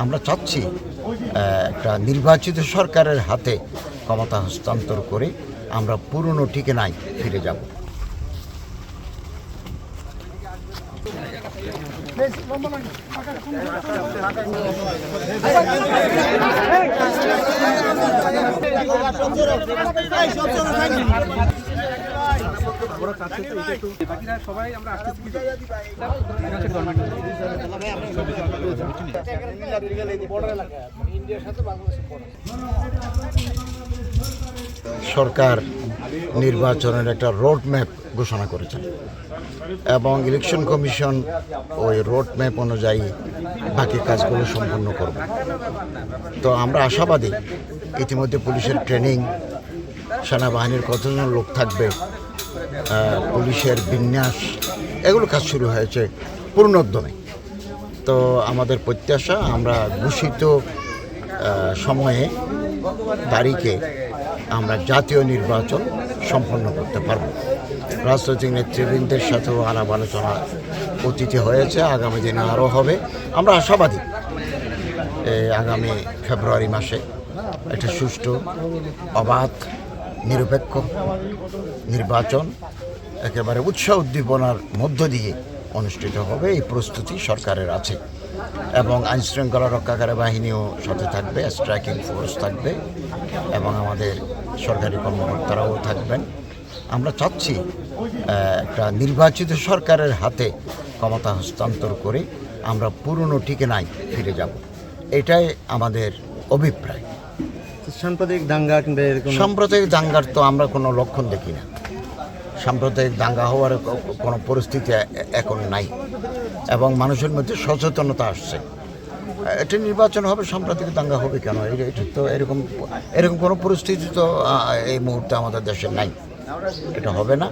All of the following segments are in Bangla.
আমরা চাচ্ছি একটা নির্বাচিত সরকারের হাতে ক্ষমতা হস্তান্তর করে আমরা পুরনো ঠিকানায় ফিরে যাব। সরকার নির্বাচনের একটা রোড ম্যাপ ঘোষণা করেছেন এবং ইলেকশন কমিশন ওই রোড ম্যাপ অনুযায়ী বাকি কাজগুলো সম্পন্ন করবে। তো আমরা আশাবাদী, ইতিমধ্যে পুলিশের ট্রেনিং, সেনাবাহিনীর কতজন লোক থাকবে, পুলিশের বিন্যাস, এগুলো কাজ শুরু হয়েছে পূর্ণোদ্যমে। তো আমাদের প্রত্যাশা আমরা ঘোষিত সময়ে তারিখে আমরা জাতীয় নির্বাচন সম্পন্ন করতে পারব। রাজনৈতিক নেতৃবৃন্দের সাথেও আলাপ আলোচনা অতীতে হয়েছে, আগামী দিনে আরও হবে। আমরা আশাবাদী আগামী ফেব্রুয়ারি মাসে একটা সুষ্ঠু, অবাধ, নিরপেক্ষ নির্বাচন একেবারে উৎসাহ উদ্দীপনার মধ্য দিয়ে অনুষ্ঠিত হবে। এই প্রস্তুতি সরকারের আছে এবং আইনশৃঙ্খলা রক্ষাকারী বাহিনীও সাথে থাকবে, স্ট্রাইকিং ফোর্স থাকবে এবং আমাদের সরকারি কর্মকর্তারাও থাকবেন। আমরা চাচ্ছি একটা নির্বাচিত সরকারের হাতে ক্ষমতা হস্তান্তর করে আমরা পুরনো ঠিকানায় ফিরে যাব, এটাই আমাদের অভিপ্রায়। সাম্প্রদায়িক দাঙ্গা কিংবা সাম্প্রদায়িক দাঙ্গার তো আমরা কোনো লক্ষণ দেখি না। সাম্প্রদায়িক দাঙ্গা হওয়ার কোনো পরিস্থিতি এখন নাই এবং মানুষের মধ্যে সচেতনতা আসছে। এটা নির্বাচন হবে, সাম্প্রদায়িক দাঙ্গা হবে কেন? এটা তো এরকম কোনো পরিস্থিতি তো এই মুহূর্তে আমাদের দেশে নাই, এটা হবে না।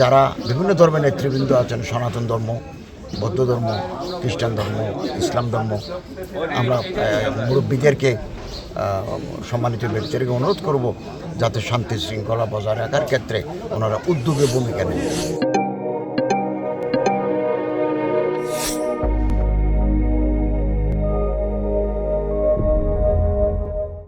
যারা বিভিন্ন ধর্মের নেতৃবৃন্দ আছেন, সনাতন ধর্ম, বৌদ্ধ ধর্ম, খ্রিস্টান ধর্ম, ইসলাম ধর্ম, আমরা মুরব্বীদেরকে, সম্মানিত ব্যক্তিদেরকে অনুরোধ করব যাতে শান্তি শৃঙ্খলা বজায় রাখার ক্ষেত্রে ওনারা উদ্যোগে ভূমিকা নেন।